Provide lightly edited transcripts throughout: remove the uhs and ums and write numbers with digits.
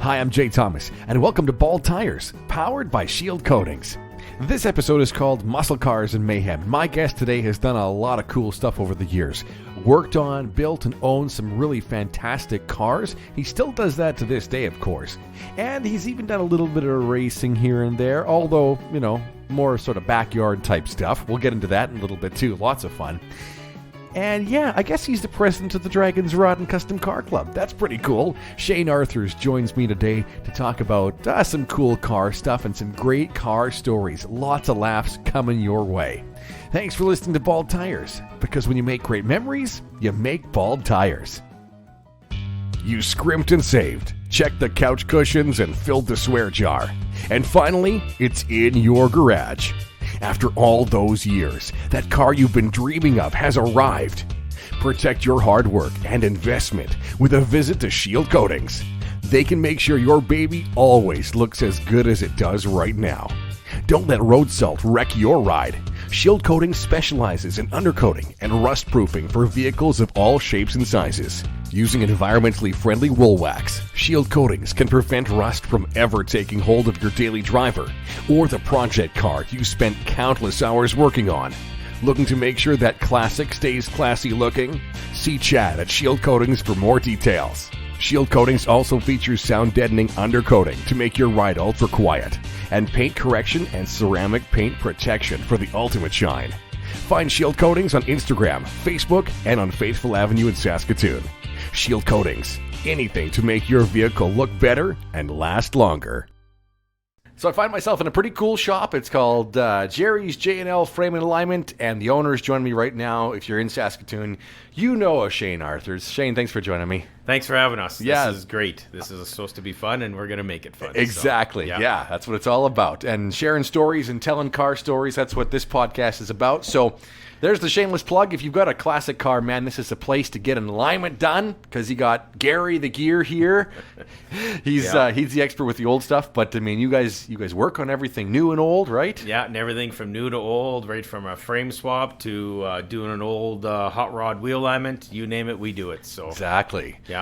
Hi, I'm Jay Thomas, and welcome to Bald Tires, powered by Shield Coatings. This episode is called Muscle Cars and Mayhem. My guest today has done a lot of cool stuff over the years. Worked on, built, and owned some really fantastic cars. He still does that to this day, of course. And he's even done a little bit of racing here and there, although, more sort of backyard type stuff. We'll get into that in a little bit too. Lots of fun. And yeah, I guess he's the president of the Draggins Rod and Custom Car Club. That's pretty cool. Shane Arthurs joins me today to talk about some cool car stuff and some great car stories. Lots of laughs coming your way. Thanks for listening to Bald Tires, because when you make great memories, you make bald tires. You scrimped and saved, checked the couch cushions, and filled the swear jar. And finally, it's in your garage. After all those years, that car you've been dreaming of has arrived. Protect your hard work and investment with a visit to Shield Coatings. They can make sure your baby always looks as good as it does right now. Don't let road salt wreck your ride. Shield Coatings specializes in undercoating and rust proofing for vehicles of all shapes and sizes. Using environmentally friendly wool wax, Shield Coatings can prevent rust from ever taking hold of your daily driver or the project car you spent countless hours working on. Looking to make sure that classic stays classy looking? See Chad at Shield Coatings for more details. Shield Coatings also features sound deadening undercoating to make your ride ultra quiet, and paint correction and ceramic paint protection for the ultimate shine. Find Shield Coatings on Instagram, Facebook, and on Faithful Avenue in Saskatoon. Shield Coatings, anything to make your vehicle look better and last longer. So I find myself in a pretty cool shop. It's called Jerry's J&L Frame and Alignment, and the owners join me right now. If you're in Saskatoon, you know Shane Arthurs. Shane, thanks for joining me. Thanks for having us. Yeah. This is great. This is supposed to be fun, and we're going to make it fun. Exactly. So, yeah, that's what it's all about. And sharing stories and telling car stories, that's what this podcast is about. So there's the shameless plug. If you've got a classic car, man, this is a place to get an alignment done, because you got Gary the Gear here. He's the expert with the old stuff, but I mean, you guys work on everything new and old, right? Yeah, and everything from new to old, right from a frame swap to doing an old hot rod wheel alignment. You name it, we do it. So Exactly. yeah.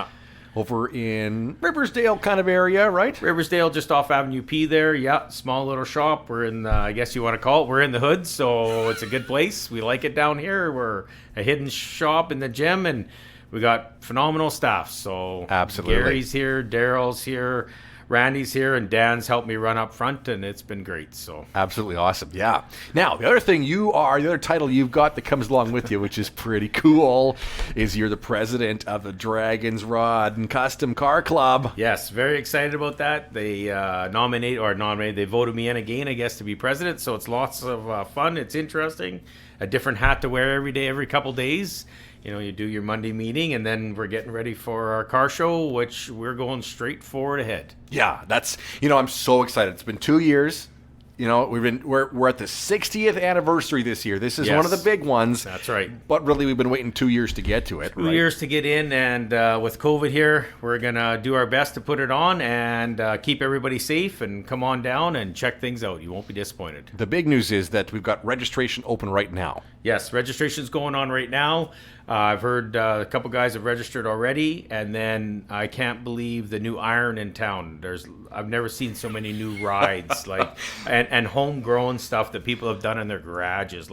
Over in Riversdale kind of area, right? Riversdale, just off Avenue P there. Yeah, small little shop. We're in, I guess you want to call it, we're in the hood, so it's a good place. We like it down here. We're a hidden shop in the gym, and we got phenomenal staff. So Absolutely. Gary's here, Daryl's here, Randy's here, and Dan's helped me run up front, and it's been great. So Absolutely awesome, yeah. Now, the other title you've got that comes along with you, which is pretty cool, is you're the president of the Draggins Rod and Custom Car Club. yes, very excited about that. They they voted me in again, I guess, to be president. So it's lots of fun. It's interesting. A different hat to wear every day, every couple days. You do your Monday meeting, and then we're getting ready for our car show, which we're going straight forward ahead. Yeah, that's, I'm so excited. It's been 2 years. We're at the 60th anniversary this year. This is one of the big ones. That's right. But really, we've been waiting 2 years to get to it. 2 years to get in, and with COVID here, we're going to do our best to put it on and keep everybody safe, and come on down and check things out. You won't be disappointed. The big news is that we've got registration open right now. Yes, registration's going on right now. I've heard a couple guys have registered already, and then I can't believe the new iron in town. I've never seen so many new rides, and homegrown stuff that people have done in their garages.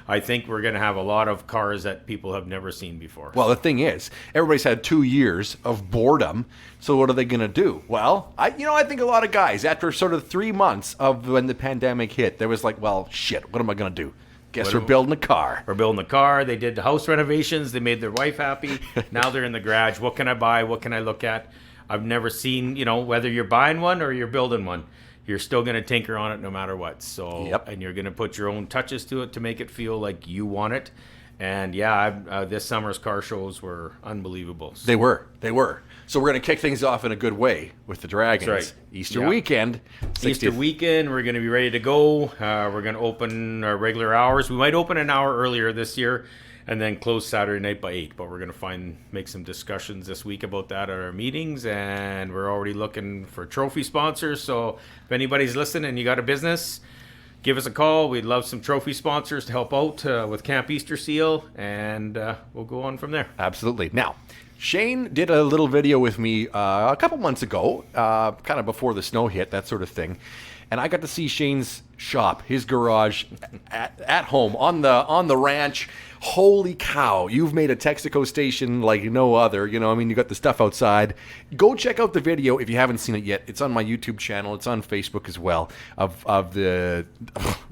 I think we're going to have a lot of cars that people have never seen before. Well, the thing is, everybody's had 2 years of boredom, so what are they going to do? Well, I think a lot of guys, after sort of 3 months of when the pandemic hit, there was like, well, shit, what am I going to do? Guess we're building a car. We're building a car. They did the house renovations. They made their wife happy. Now they're in the garage. What can I buy? What can I look at? I've never seen, whether you're buying one or you're building one, you're still going to tinker on it no matter what. So, Yep. And you're going to put your own touches to it to make it feel like you want it. And this summer's car shows were unbelievable. They were. So we're going to kick things off in a good way with the Draggins. That's right. Easter weekend. Easter weekend, we're going to be ready to go. We're going to open our regular hours. We might open an hour earlier this year and then close Saturday night by 8. But we're going to make some discussions this week about that at our meetings. And we're already looking for trophy sponsors. So if anybody's listening and you got a business, give us a call. We'd love some trophy sponsors to help out with Camp Easter Seal, and we'll go on from there. Absolutely. Now, Shane did a little video with me a couple months ago, kind of before the snow hit, that sort of thing. And I got to see Shane's shop, his garage, at home on the ranch. Holy cow! You've made a Texaco station like no other. You know, I mean, you got the stuff outside. Go check out the video if you haven't seen it yet. It's on my YouTube channel. It's on Facebook as well of the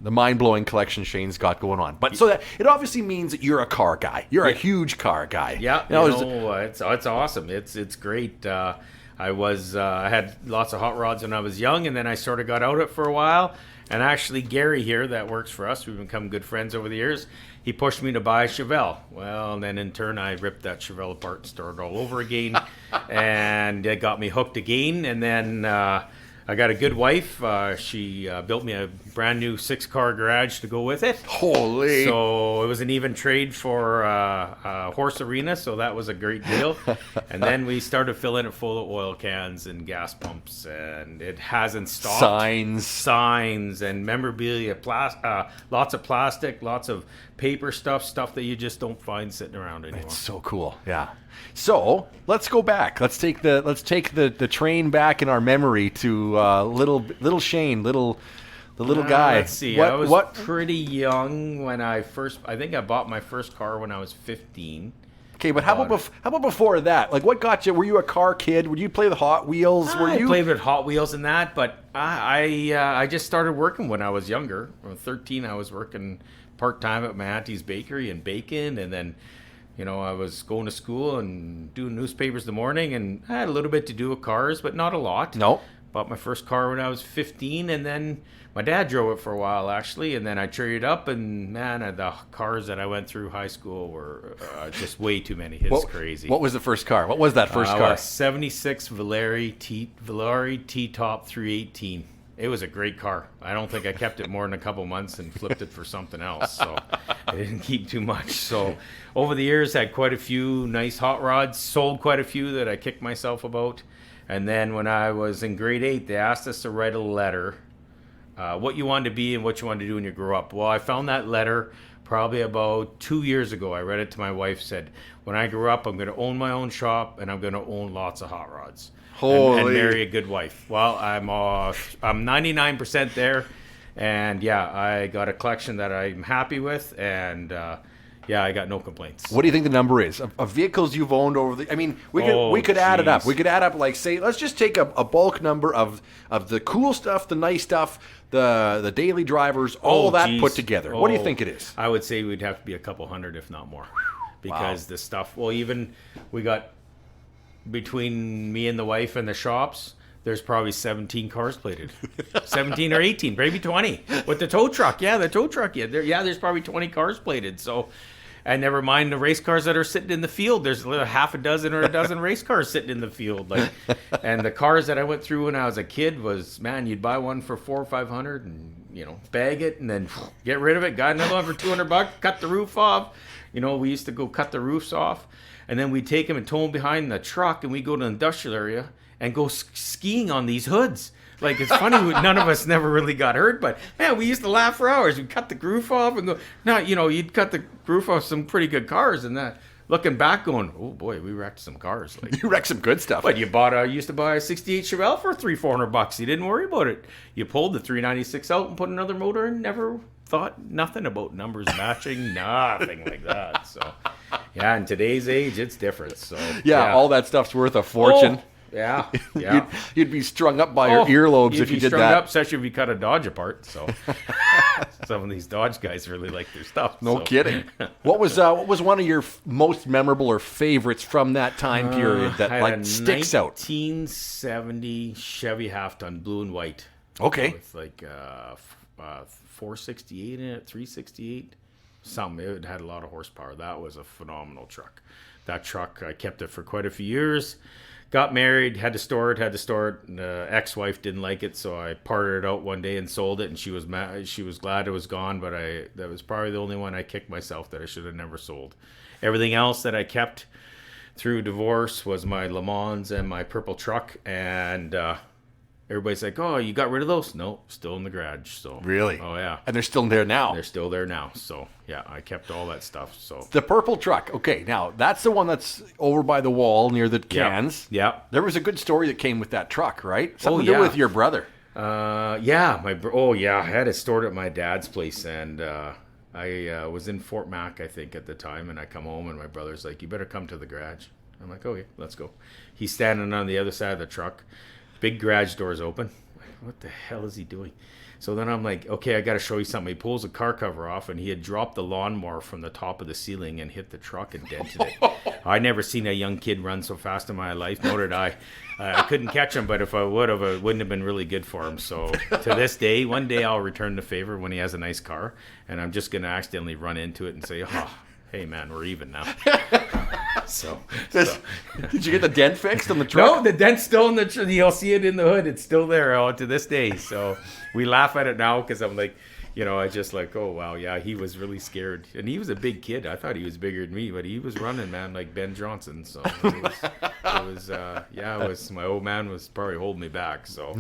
mind-blowing collection Shane's got going on. But so that it obviously means that you're a car guy. You're a huge car guy. Yeah, it's awesome. It's great. I had lots of hot rods when I was young, and then I sort of got out of it for a while. And actually, Gary here, that works for us, we've become good friends over the years. He pushed me to buy a Chevelle. Well, and then in turn, I ripped that Chevelle apart and started all over again. And it got me hooked again. And then I got a good wife. She built me a brand new 6-car garage to go with it. Holy! So it was an even trade for horse arena, so that was a great deal. And then we started filling it full of oil cans and gas pumps, and it hasn't stopped. Signs and memorabilia, lots of plastic, lots of paper stuff that you just don't find sitting around anymore. It's so cool. Yeah. So let's go back. Let's take the train back in our memory to little Shane, the little guy. Let's see. I was pretty young when I think I bought my first car when I was 15. Okay, but how about before that? Like, what got you? Were you a car kid? Would you play the Hot Wheels? I played with Hot Wheels and that, but I just started working when I was younger. When I was 13, I was working part-time at my auntie's bakery and baking, and then I was going to school and doing newspapers in the morning, and I had a little bit to do with cars, but not a lot. No. Bought my first car when I was 15, and then my dad drove it for a while, actually, and then I traded up, and man, the cars that I went through high school were just way too many. It's crazy. What was the first car? What was that first car? A 76 Valari T-Top 318. It was a great car. I don't think I kept it more than a couple months and flipped it for something else. So I didn't keep too much. So over the years, had quite a few nice hot rods, sold quite a few that I kicked myself about. And then when I was in grade 8, they asked us to write a letter, what you wanted to be and what you wanted to do when you grew up. Well, I found that letter probably about 2 years ago. I read it to my wife, said, when I grow up, I'm going to own my own shop and I'm going to own lots of hot rods. And marry a good wife. Well, I'm 99% there, and yeah, I got a collection that I'm happy with, and I got no complaints. What do you think the number is of vehicles you've owned over the? I mean, we could add it up. We could add up, like, say, let's just take a bulk number of the cool stuff, the nice stuff, the daily drivers, all that put together. What do you think it is? I would say we'd have to be a couple hundred, if not more, because the stuff. Well, even we got. Between me and the wife and the shops, there's probably 17 cars plated. 17 or 18, maybe 20. With the tow truck. Yeah, the tow truck. There's probably 20 cars plated. So, and never mind the race cars that are sitting in the field. There's half a dozen or a dozen race cars sitting in the field. And the cars that I went through when I was a kid was, man, you'd buy one for $400 or $500 and, bag it and then get rid of it. Got another one for $200, cut the roof off. We used to go cut the roofs off. And then we'd take them and tow them behind the truck, and we'd go to the industrial area and go skiing on these hoods. Like, it's funny, none of us never really got hurt, but, man, we used to laugh for hours. We'd cut the roof off and go, you'd cut the roof off some pretty good cars, and that, looking back going, oh, boy, we wrecked some cars. Like, you wrecked some good stuff. But you used to buy a 68 Chevelle for $300-400. You didn't worry about it. You pulled the 396 out and put another motor in, never thought nothing about numbers matching, nothing like that. So, yeah, in today's age, it's different. So, all that stuff's worth a fortune. Yeah. You'd be strung up by your earlobes if you did that. You'd be strung up, especially if you cut a Dodge apart. So, some of these Dodge guys really like their stuff. No kidding. What was one of your most memorable or favorites from that time period that sticks out? 1970 Chevy half-ton, blue and white. Okay. With 468 in it, 368, something. It had a lot of horsepower. That was a phenomenal truck. That truck, I kept it for quite a few years. Got married, had to store it. Ex-wife didn't like it, so I parted it out one day and sold it, and she was mad. She was glad it was gone, but that was probably the only one I kicked myself that I should have never sold. Everything else that I kept through divorce was my Le Mans and my purple truck, and everybody's like, "Oh, you got rid of those?" No, still in the garage. So Really? Oh yeah, And they're still there now. they're still there now. So yeah, I kept all that stuff. So The purple truck. Okay, now that's the one that's over by the wall near the cans. Yeah. There was a good story that came with that truck, right? Something to do yeah. with your brother. Yeah, I had it stored at my dad's place, and I was in Fort Mac, I think, at the time, and I come home, and my brother's like, "You better come to the garage." I'm like, "Okay, let's go." He's standing on the other side of the truck, big garage doors open. I'm like, what the hell is he doing? So then I'm like, "Okay, I got to show you something." He pulls the car cover off, and he had dropped the lawnmower from the top of the ceiling and hit the truck and dented it. I never seen a young kid run so fast in my life, nor did I. I couldn't catch him, but if I would have, it wouldn't have been really good for him. So to this day, one day I'll return the favor when he has a nice car, and I'm just going to accidentally run into it and say, "Oh, hey man, we're even now." Did you get the dent fixed on the truck? No, the dent's still in the truck. You'll see it in the hood. It's still there to this day. So we laugh at it now because I'm like, I just like, oh, wow, yeah, he was really scared. And he was a big kid. I thought he was bigger than me, but he was running, man, like Ben Johnson. So it was my old man was probably holding me back. So,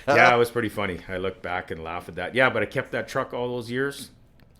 yeah, it was pretty funny. I look back and laugh at that. Yeah, but I kept that truck all those years.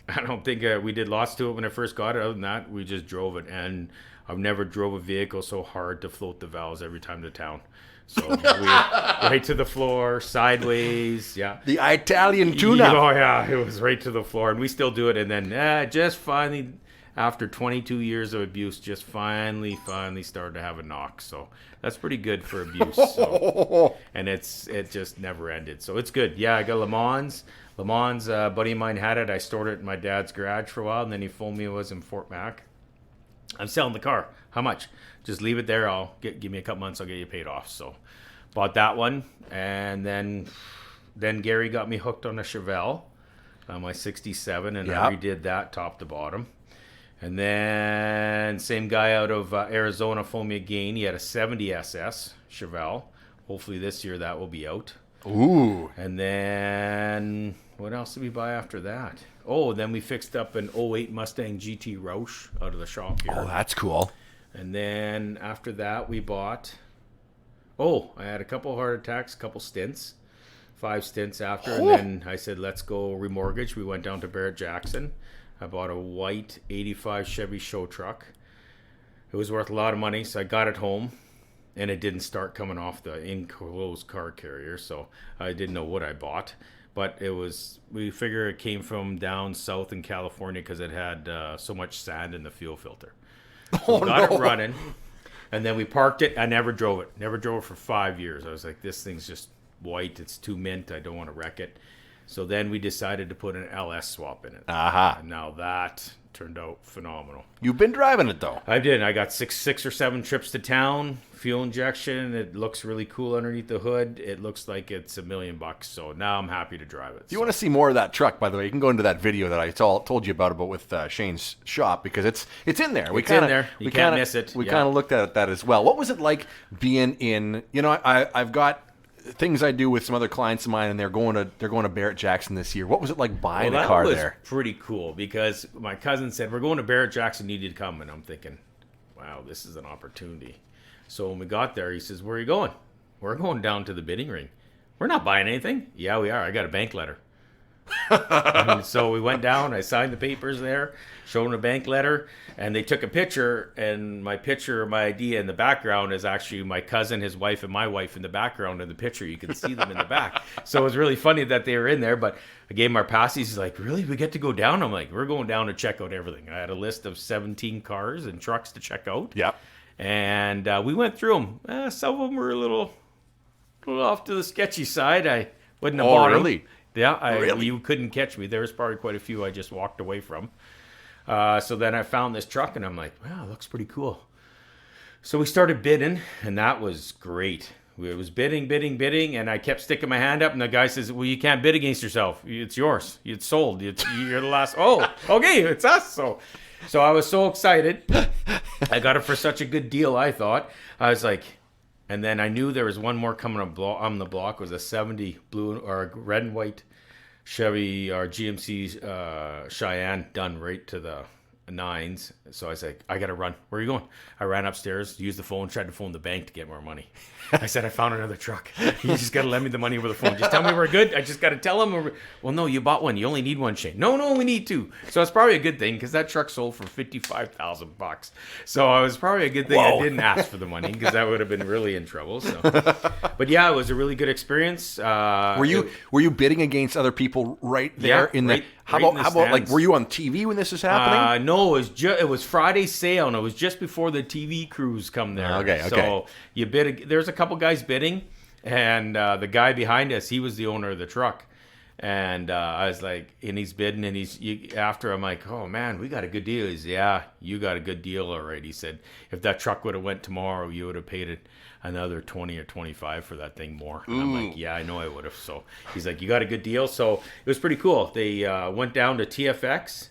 I don't think we did lots to it when I first got it. Other than that, we just drove it. And I've never drove a vehicle so hard to float the valves every time to town. So right to the floor, sideways, yeah. The Italian tune-up. Oh, yeah, it was right to the floor. And we still do it. And then just finally, after 22 years of abuse, just finally started to have a knock. So that's pretty good for abuse. So. And it just never ended. So it's good. Yeah, I got Le Mans. Le Mans, a buddy of mine had it. I stored it in my dad's garage for a while. And then he phoned me. It was in Fort Mac. "I'm selling the car. How much?" "Just leave it there. Give me a couple months. I'll get you paid off." So bought that one. And then Gary got me hooked on a Chevelle, my 67. And I redid that top to bottom. And then same guy out of Arizona phoned me again. He had a 70 SS Chevelle. Hopefully this year that will be out. Ooh. And then what else did we buy after that? Oh, then we fixed up an '08 Mustang GT Roush out of the shop here. Oh, that's cool. And then after that we bought, I had a couple heart attacks, a couple stints, 5 stints after. And then I said, let's go remortgage. We went down to Barrett Jackson. I bought a white 85 Chevy show truck. It was worth a lot of money, so I got it home. And it didn't start coming off the enclosed car carrier, so I didn't know what I bought. But we figure it came from down south in California because it had so much sand in the fuel filter. So got it running, and then we parked it. I never drove it. Never drove it for 5 years. I was like, this thing's just white. It's too mint. I don't want to wreck it. So then we decided to put an LS swap in it. Aha. And now that turned out phenomenal. You've been driving it, though. I did. I got six or seven trips to town, fuel injection. It looks really cool underneath the hood. It looks like it's $1 million. So now I'm happy to drive it. If you want to see more of that truck, by the way, you can go into that video that I told you about with Shane's shop, because it's in there. It's in there. You can't miss it. We kind of looked at that as well. What was it like being in? I've got things I do with some other clients of mine, and they're going to Barrett Jackson this year. What was it like buying a car there? That was pretty cool, because my cousin said, "We're going to Barrett Jackson, you need to come." And I'm thinking, wow, this is an opportunity. So when we got there, he says, "Where are you going?" "We're going down to the bidding ring." "We're not buying anything." "Yeah, we are. I got a bank letter." And so we went down, I signed the papers there, showed them a bank letter, and they took a picture, and my ID in the background is actually my cousin, his wife, and my wife in the background in the picture. You can see them in the back. So it was really funny that they were in there, but I gave him our passes. He's like, "Really? We get to go down?" I'm like, "We're going down to check out everything." I had a list of 17 cars and trucks to check out. Yeah. And we went through them. Some of them were a little off to the sketchy side. I wouldn't have bought them. Really? Yeah, Really? You couldn't catch me. There was probably quite a few I just walked away from. So then I found this truck, and I'm like, wow, it looks pretty cool. So we started bidding, and that was great. It was bidding, and I kept sticking my hand up, and the guy says, "Well, you can't bid against yourself. It's yours. It's sold. You're the last." "Oh, okay, it's us." So I was so excited. I got it for such a good deal, I thought. I was like... And then I knew there was one more coming on the block. It was a 70 blue or red and white Chevy or GMC Cheyenne, done right to the nines. So I was like, I got to run. Where are you going? I ran upstairs, used the phone, tried to phone the bank to get more money. I said, I found another truck. You just got to lend me the money over the phone. Just tell me we're good. I just got to tell them. Well, no, you bought one. You only need one, Shane. No, we need two. So it's probably a good thing because that truck sold for $55,000. So it was probably a good thing I didn't ask for the money because that would have been really in trouble. So, but yeah, it was a really good experience. Were you bidding against other people right there in the? How about like were you on TV when this was happening? No, it was Friday sale, and it was just before the TV crews come there. Okay. So you bid. There's a couple guys bidding, and the guy behind us, he was the owner of the truck, and I was like, and he's bidding, and after I'm like, oh man, we got a good deal. He's yeah, you got a good deal, all right. He said, if that truck would have went tomorrow, you would have paid it another 20 or 25 for that thing more. And I'm like, yeah, I know I would have. So he's like, you got a good deal. So it was pretty cool. They went down to TFX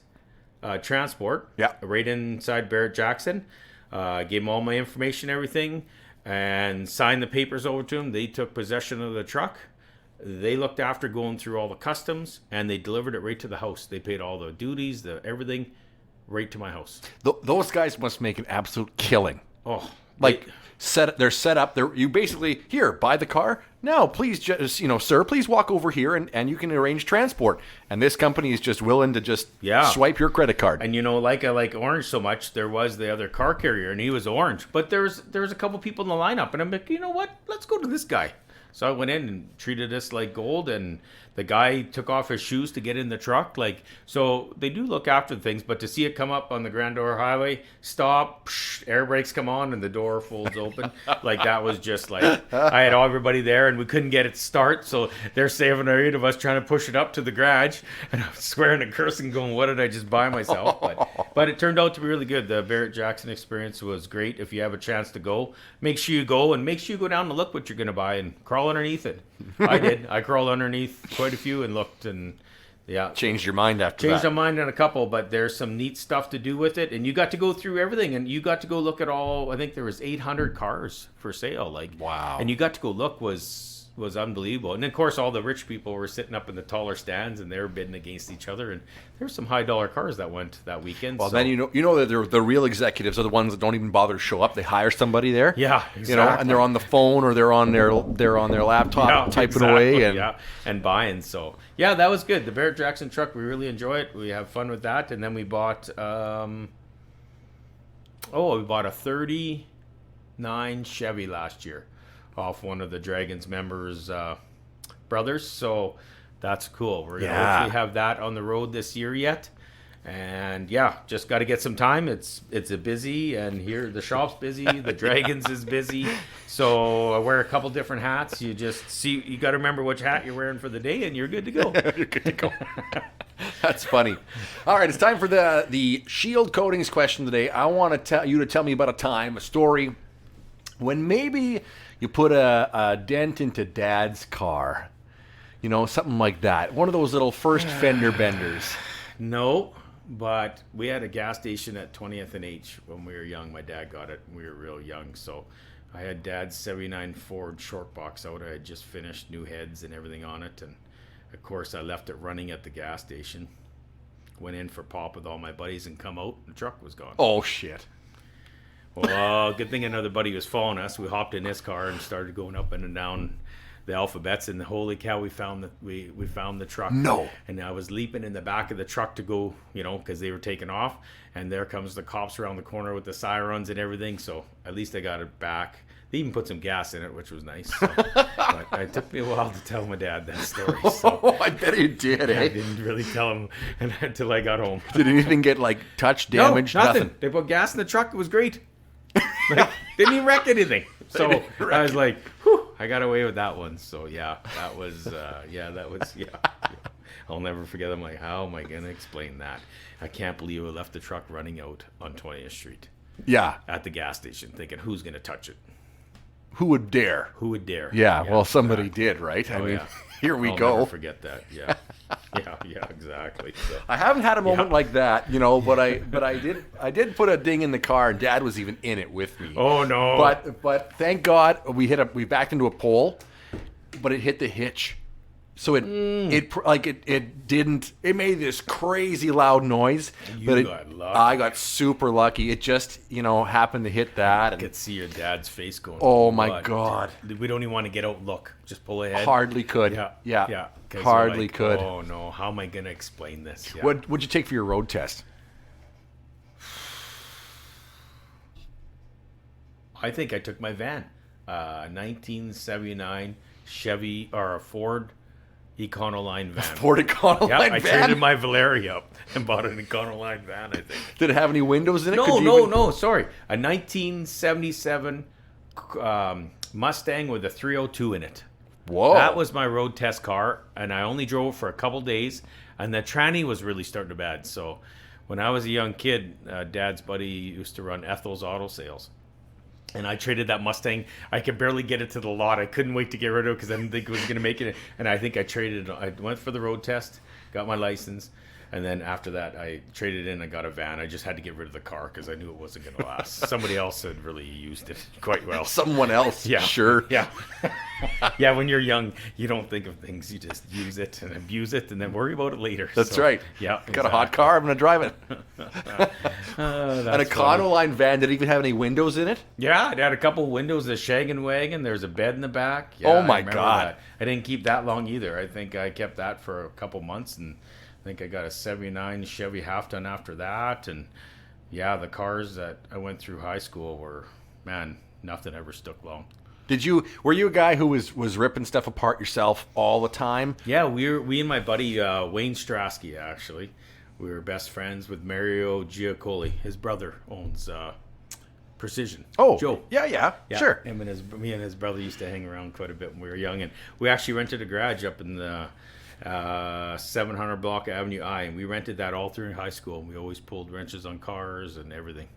Transport, right inside Barrett Jackson. Gave them all my information, everything, and signed the papers over to them. They took possession of the truck. They looked after going through all the customs, and they delivered it right to the house. They paid all the duties, everything, right to my house. Those guys must make an absolute killing. Oh, they're set up. You basically, here, buy the car. No, please, just sir, please walk over here and you can arrange transport. And this company is just willing to just swipe your credit card. And like I like Orange so much, there was the other car carrier and he was Orange, but there's a couple people in the lineup, and I'm like, you know what? Let's go to this guy. So I went in and treated us like gold, and the guy took off his shoes to get in the truck. So they do look after things, but to see it come up on the Grand Door Highway, stop, air brakes come on, and the door folds open, that was just I had everybody there, and we couldn't get it to start, so there's 7 or 8 of us trying to push it up to the garage, and I'm swearing and cursing, going, what did I just buy myself? But it turned out to be really good. The Barrett Jackson experience was great. If you have a chance to go, make sure you go, and make sure you go down and look what you're going to buy and crawl underneath it. I did. I crawled underneath quite a few and looked, and changed your mind after Changed my mind on a couple, but there's some neat stuff to do with it, and you got to go through everything, and you got to go look at all. I think there was 800 cars for sale. Wow. And you got to go look was unbelievable. And of course, all the rich people were sitting up in the taller stands, and they were bidding against each other. And there were some high dollar cars that went that weekend. Well, then you know that the real executives are the ones that don't even bother to show up. They hire somebody there. Yeah, exactly. And they're on the phone or they're on their laptop typing away and buying. So yeah, that was good. The Barrett Jackson truck, we really enjoy it. We have fun with that. And then we bought a 39 Chevy last year off one of the Draggins members' brothers. So that's cool. We're going to hopefully have that on the road this year yet. And just got to get some time. It's a busy, and here the shop's busy. The Draggins is busy. So I wear a couple different hats. You got to remember which hat you're wearing for the day, and you're good to go. You're good to go. That's funny. All right, it's time for the Shield Coatings question today. I want to tell me about a story when maybe you put a dent into Dad's car. Something like that. One of those little first fender benders. No, but we had a gas station at 20th and H when we were young. My dad got it when we were real young. So I had Dad's 79 Ford short box out. I had just finished new heads and everything on it. And, of course, I left it running at the gas station. Went in for pop with all my buddies and come out. The truck was gone. Oh, shit. Well, good thing another buddy was following us. We hopped in his car and started going up and down the alphabets, and holy cow, we found the truck. No. And I was leaping in the back of the truck to go, because they were taking off, and there comes the cops around the corner with the sirens and everything. So at least I got it back. They even put some gas in it, which was nice. So, but it took me a while to tell my dad that story. So I bet you did. I didn't really tell him until I got home. Did anything get touch damage? No, nothing. They put gas in the truck. It was great. Didn't even wreck anything. So I was like, whew, I got away with that one. So that was. I'll never forget. I'm like, how am I going to explain that? I can't believe I left the truck running out on 20th Street. Yeah. At the gas station, thinking, who's going to touch it? Who would dare? Who would dare? Yeah, well, somebody did, right? I mean, here we go. I'll never forget that. Yeah. Yeah, exactly. So, I haven't had a moment like that, but I did put a ding in the car, and Dad was even in it with me. Oh no! But thank God we backed into a pole, but it hit the hitch. So it made this crazy loud noise. I got super lucky. It just, happened to hit that. I could see your dad's face going. Oh my God. We don't even want to get out and look. Just pull ahead. Hardly could. Yeah. Hardly could. Oh no, how am I going to explain this? Yeah. What'd you take for your road test? I think I took my van. 1979 Chevy or a Ford Econoline van. Ford Econoline van? I traded my Valeria up and bought an Econoline van, I think. Did it have any windows in it? No, sorry. A 1977 Mustang with a 302 in it. Whoa. That was my road test car, and I only drove it for a couple days, and the tranny was really starting to bad. So when I was a young kid, Dad's buddy used to run Ethel's Auto Sales. And I traded that Mustang. I could barely get it to the lot. I couldn't wait to get rid of it because I didn't think it was going to make it. And I think I traded it. I went for the road test, got my license. And then after that, I traded in and got a van. I just had to get rid of the car because I knew it wasn't going to last. Somebody else had really used it quite well. Someone else? Yeah. Sure. Yeah. Yeah, when you're young, you don't think of things. You just use it and abuse it and then worry about it later. That's right. Yeah. Got a hot car, I'm going to drive it. An Econoline van, did it even have any windows in it? Yeah, it had a couple windows, a shaggin' wagon. There's a bed in the back. Yeah, oh my God. That. I didn't keep that long either. I think I kept that for a couple months, and I think I got a 79 Chevy half-ton after that. And yeah, the cars that I went through high school were, man, nothing ever stuck long. Were you a guy who was ripping stuff apart yourself all the time? Yeah, we and my buddy Wayne Strasky, actually, we were best friends with Mario Giacoli. His brother owns Precision. Oh, Joe. Yeah, sure. Me and his brother used to hang around quite a bit when we were young, and we actually rented a garage up in the 700 block Avenue I, and we rented that all through high school. And we always pulled wrenches on cars and everything.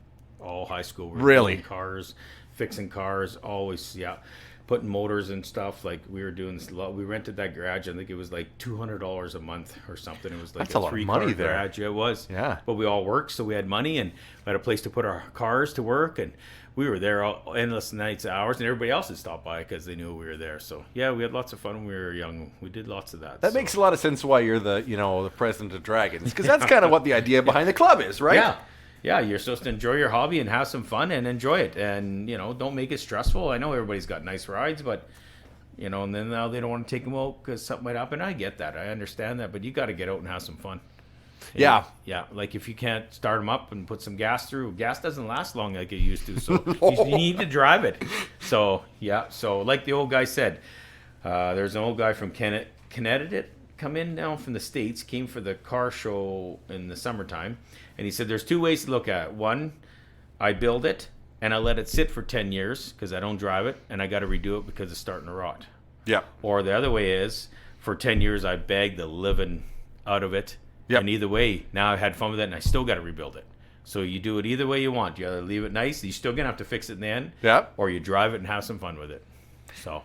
All high school. We were really? building cars, fixing cars, always, putting motors and stuff. Like we were doing this. We rented that garage. I think it was like $200 a month or something. It was like that's a lot of money there. Garage. Yeah, it was. Yeah. But we all worked, so we had money and we had a place to put our cars to work, and we were there all endless nights, hours, and everybody else would stop by because they knew we were there. So yeah, we had lots of fun when we were young. We did lots of that. That makes a lot of sense why you're the president of Draggins, because that's kind of what the idea behind the club is, right? Yeah. Yeah, you're supposed to enjoy your hobby and have some fun and enjoy it, and don't make it stressful. I know everybody's got nice rides, but and then now they don't want to take them out because something might happen. I get that, I understand that, but you got to get out and have some fun. Yeah. Like if you can't start them up and put some gas through, gas doesn't last long like it used to. So you need to drive it. So so like the old guy said, there's an old guy from Connecticut come in now from the States, came for the car show in the summertime, and he said there's two ways to look at it. One, I build it and I let it sit for 10 years because I don't drive it, and I got to redo it because it's starting to rot. Yeah. Or the other way is, for 10 years I bagged the living out of it. Yep. And either way, now I've had fun with it and I still got to rebuild it. So you do it either way you want. You either leave it nice, you're still going to have to fix it in the end. Yeah. Or you drive it and have some fun with it. So...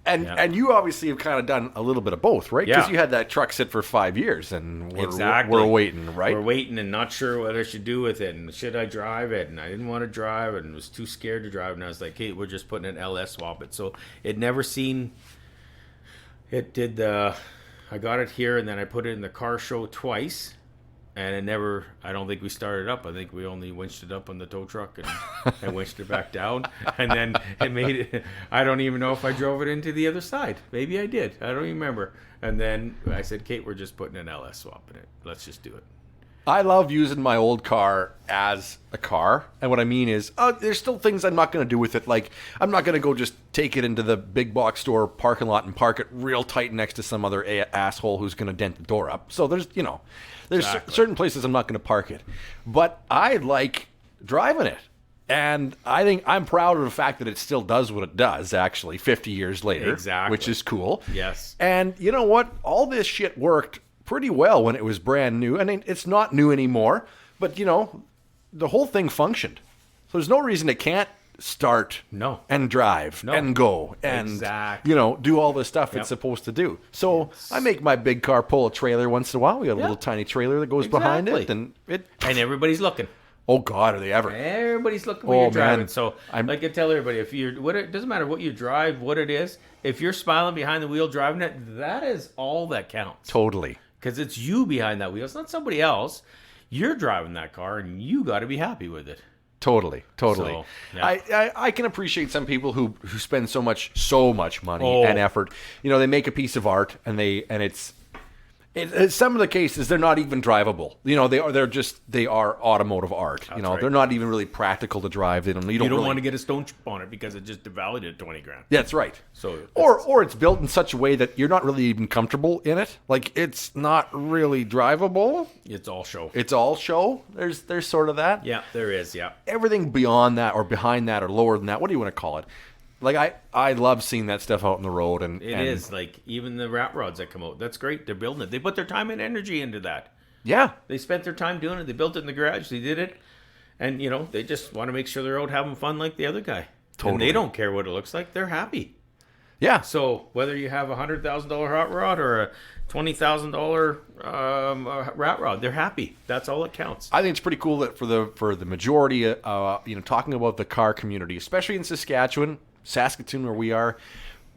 And you obviously have kind of done a little bit of both, right? Because you had that truck sit for 5 years, and we're waiting, right? We're waiting and not sure what I should do with it, and should I drive it? And I didn't want to drive it, and was too scared to drive. And I was like, hey, we're just putting an LS swap it. So it never seen... It did the... I got it here, and then I put it in the car show twice. And it never, I don't think we started up. I think we only winched it up on the tow truck and winched it back down. And then it made it, I don't even know if I drove it into the other side. Maybe I did. I don't even remember. And then I said, Kate, we're just putting an LS swap in it. Let's just do it. I love using my old car as a car. And what I mean is, there's still things I'm not going to do with it. Like, I'm not going to go just take it into the big box store parking lot and park it real tight next to some other asshole who's going to dent the door up. So there's certain places I'm not going to park it. But I like driving it. And I think I'm proud of the fact that it still does what it does, actually, 50 years later. Exactly. Which is cool. Yes. And you know what? All this shit worked pretty well when it was brand new. I mean, it's not new anymore, but the whole thing functioned. So there's no reason it can't start and drive and go and do all the stuff it's supposed to do. So I make my big car pull a trailer once in a while. We got a little tiny trailer that goes behind it, and everybody's looking. Oh God, are they ever? Everybody's looking when you're driving. Man. So I tell everybody, if it doesn't matter what you drive, what it is. If you're smiling behind the wheel driving it, that is all that counts. Totally. Because it's you behind that wheel. It's not somebody else. You're driving that car, and you got to be happy with it. Totally. So, yeah. I can appreciate some people who spend so much money and effort. They make a piece of art, and it's in some of the cases they're not even drivable. They are automotive art. That's right. They're not even really practical to drive. You don't really want to get a stone chip on it because it just devalued at $20,000. That's right. So or it's built in such a way that you're not really even comfortable in it. Like it's not really drivable. It's all show. There's sort of that. Yeah, there is. Yeah. Everything beyond that or behind that or lower than that, what do you want to call it? Like I love seeing that stuff out on the road, and it is like even the rat rods that come out. That's great. They're building it. They put their time and energy into that. Yeah, they spent their time doing it. They built it in the garage. They did it, and they just want to make sure they're out having fun like the other guy. Totally. And they don't care what it looks like. They're happy. Yeah. So whether you have $100,000 hot rod or a $20,000 rat rod, they're happy. That's all that counts. I think it's pretty cool that for the majority, talking about the car community, especially in Saskatchewan, where we are,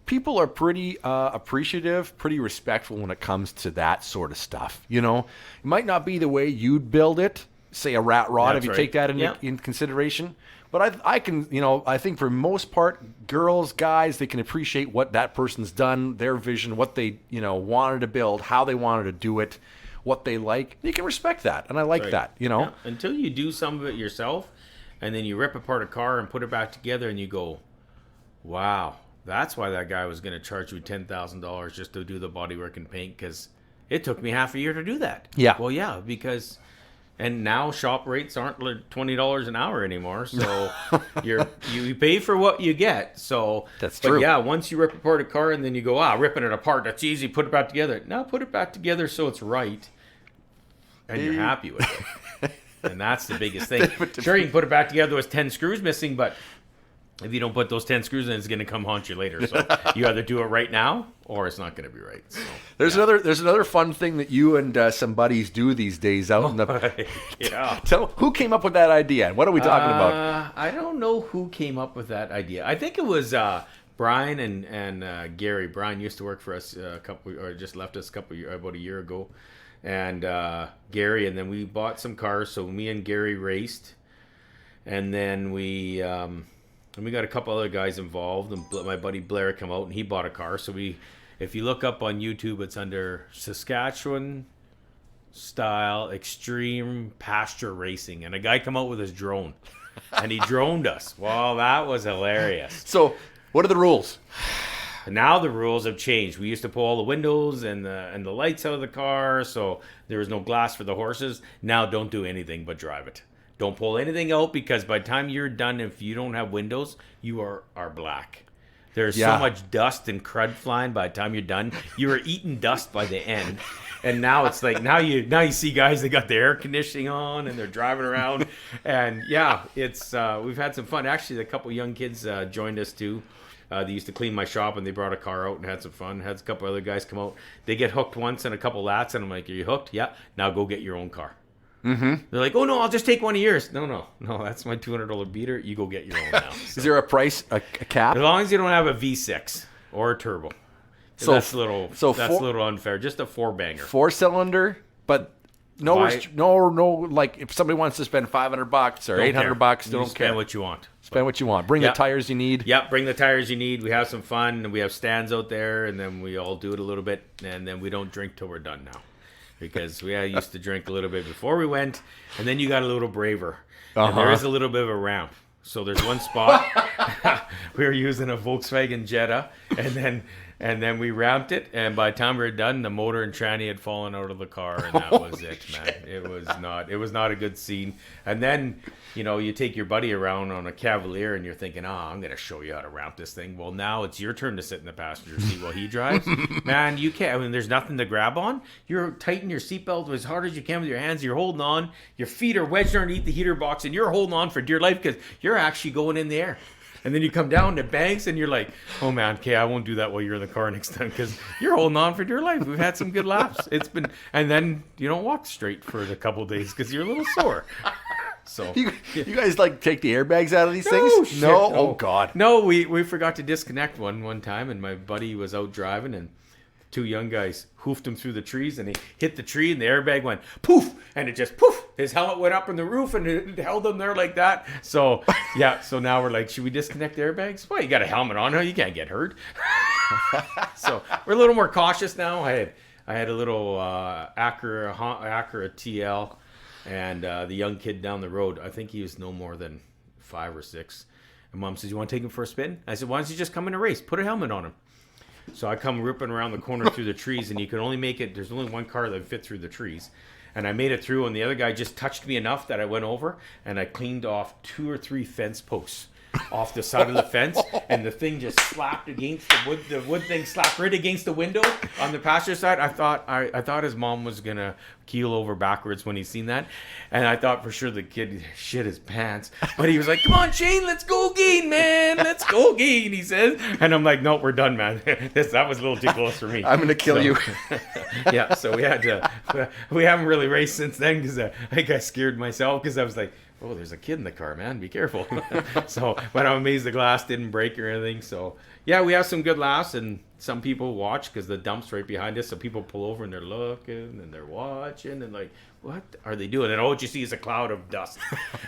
people are pretty appreciative, pretty respectful when it comes to that sort of stuff. It might not be the way you'd build it, say a rat rod, if you take that in consideration. But I think for most part, girls, guys, they can appreciate what that person's done, their vision, what they, wanted to build, how they wanted to do it, what they like. You can respect that, and I like that, Yeah. Until you do some of it yourself, and then you rip apart a car and put it back together, and you go, wow, that's why that guy was going to charge you $10,000 just to do the bodywork and paint, because it took me half a year to do that. Yeah. Well, yeah, because... And now shop rates aren't like $20 an hour anymore, so you pay for what you get. So that's true. But yeah, once you rip apart a car and then you go, ripping it apart, that's easy. Put it back together. Now put it back together so it's right, and you're happy with it. And that's the biggest thing. Sure, you can put it back together with 10 screws missing, but if you don't put those 10 screws in, it's going to come haunt you later. So you either do it right now, or it's not going to be right. So, there's another fun thing that you and some buddies do these days out in the. Yeah. Tell who came up with that idea. What are we talking about? I don't know who came up with that idea. I think it was Brian and Gary. Brian used to work for us just left us about a year ago, and Gary. And then we bought some cars. So me and Gary raced, and then we. And we got a couple other guys involved, and my buddy Blair come out and he bought a car. So if you look up on YouTube, it's under Saskatchewan style extreme pasture racing, and a guy come out with his drone, and he droned us. Well, that was hilarious. So, what are the rules? Now the rules have changed. We used to pull all the windows and the lights out of the car, so there was no glass for the horses. Now don't do anything but drive it. Don't pull anything out, because by the time you're done, if you don't have windows, you are black. There's so much dust and crud flying by the time you're done. You were eating dust by the end. And now it's like, now you see guys that got the air conditioning on and they're driving around. And yeah, it's we've had some fun. Actually, a couple young kids joined us too. They used to clean my shop, and they brought a car out and had some fun. Had a couple other guys come out. They get hooked once and a couple laps, and I'm like, are you hooked? Yeah. Now go get your own car. Mm-hmm. They're like, oh no, I'll just take one of yours. No, that's my $200 beater. You go get your own now. So. Is there a price, a cap? As long as you don't have a V6 or a turbo. So that's a little unfair. Just a 4-banger. 4-cylinder, but no, like if somebody wants to spend $500 or $800, don't care. Spend what you want. Spend what you want. Bring the tires you need. Yep, bring the tires you need. We have some fun, and we have stands out there, and then we all do it a little bit, and then we don't drink till we're done now. Because we used to drink a little bit before we went, and then you got a little braver. And there is a little bit of a ramp. So there's one spot we were using a Volkswagen Jetta, and then we ramped it, and by the time we were done, the motor and tranny had fallen out of the car, and that was it, man. It was not a good scene. And then, you take your buddy around on a Cavalier, and you're thinking, I'm going to show you how to ramp this thing. Well, now it's your turn to sit in the passenger seat while he drives. Man, you can't. I mean, there's nothing to grab on. You're tightening your seatbelt as hard as you can with your hands. You're holding on. Your feet are wedged underneath the heater box, and you're holding on for dear life because you're actually going in the air. And then you come down, it bangs, and you're like, oh, man, okay, I won't do that while you're in the car next time because you're holding on for dear life. We've had some good laps. And then you don't walk straight for a couple of days because you're a little sore. So You guys like take the airbags out of these things? Shit, No? Oh, God. No, we forgot to disconnect one time, and my buddy was out driving, and two young guys hoofed him through the trees, and he hit the tree, and the airbag went poof, and it just poof. His helmet went up on the roof, and it held him there like that. So yeah, so now we're like, should we disconnect the airbags? Well, you got a helmet on, you can't get hurt. So we're a little more cautious now. I had a little Acura TL, and the young kid down the road, I think he was no more than 5 or 6. And Mom says, "You want to take him for a spin?" I said, "Why don't you just come in a race? Put a helmet on him." So I come ripping around the corner through the trees, and you can only make it. There's only one car that fit through the trees, and I made it through. And the other guy just touched me enough that I went over, and I cleaned off 2 or 3 fence posts off the side of the fence, and the thing just slapped against the wood. The wood thing slapped right against the window on the pasture side. I thought his mom was gonna keel over backwards when he seen that, and I thought for sure the kid shit his pants. But he was like, "Come on, Shane, let's go again, man. Let's go again," he says. And I'm like, "No, we're done, man. That was a little too close for me. I'm gonna kill you." Yeah, so we haven't really raced since then, because I think I scared myself, because I was like, "Oh, there's a kid in the car, man. Be careful." So, but I'm amazed the glass didn't break or anything. So, yeah, we have some good laughs, and some people watch because the dump's right behind us. So people pull over and they're looking and they're watching and like, what are they doing? And all you see is a cloud of dust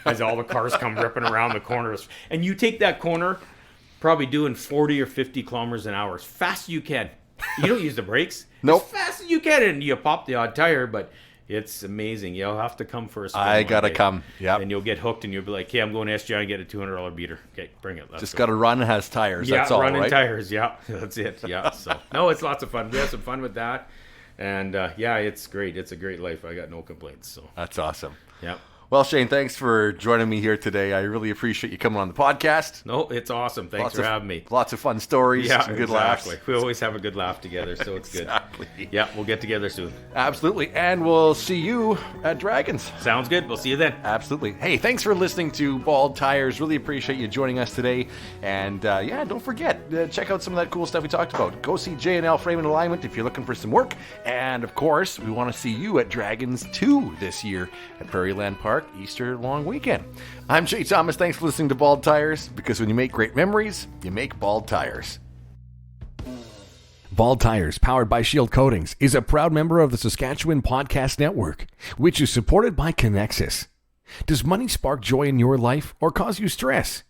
as all the cars come ripping around the corners. And you take that corner, probably doing 40 or 50 kilometers an hour as fast as you can. You don't use the brakes. Nope. As fast as you can, and you pop the odd tire, but it's amazing. You'll have to come for a spin. I gotta come. Yeah. And you'll get hooked, and you'll be like, "Okay, I'm going to SGI and get a $200 beater. Okay, bring it. Let's Just go." got to run. Has tires. Yeah, That's all, running right? tires. Yeah, that's it. Yeah. So no, it's lots of fun. We have some fun with that, and yeah, it's great. It's a great life. I got no complaints. So That's awesome. yeah. Well, Shane, thanks for joining me here today. I really appreciate you coming on the podcast. No, it's awesome. Thanks for having me. Lots of fun stories, Yeah, some good exactly. laughs. We always have a good laugh together, so it's Exactly. good. Yeah, we'll get together soon. Absolutely. And we'll see you at Draggins. Sounds good. We'll see you then. Absolutely. Hey, thanks for listening to Bald Tires. Really appreciate you joining us today. And yeah, don't forget, check out some of that cool stuff we talked about. Go see J&L Frame and Alignment if you're looking for some work. And of course, we want to see you at Draggins 2 this year at Prairie Land Park, Easter long weekend. I'm Jay Thomas. Thanks for listening to Bald Tires, because when you make great memories, you make Bald Tires. Bald Tires, powered by Shield Coatings, is a proud member of the Saskatchewan Podcast Network, which is supported by Connexus. Does money spark joy in your life or cause you stress?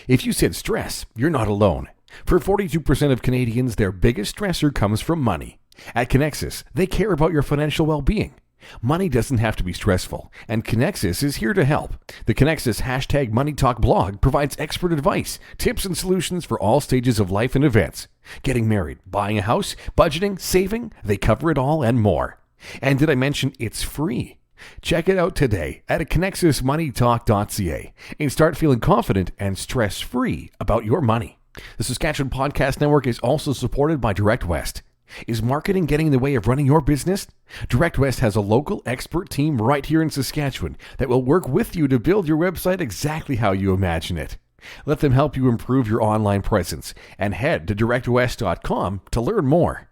If you said stress, you're not alone. For 42% of Canadians, their biggest stressor comes from money. At Connexus, they care about your financial well-being. Money doesn't have to be stressful, and Connexus is here to help. The Connexus #MoneyTalk blog provides expert advice, tips, and solutions for all stages of life and events. Getting married, buying a house, budgeting, saving, they cover it all and more. And did I mention it's free? Check it out today at connexusmoneytalk.ca and start feeling confident and stress-free about your money. The Saskatchewan Podcast Network is also supported by Direct West. Is marketing getting in the way of running your business? Direct West has a local expert team right here in Saskatchewan that will work with you to build your website exactly how you imagine it. Let them help you improve your online presence and head to directwest.com to learn more.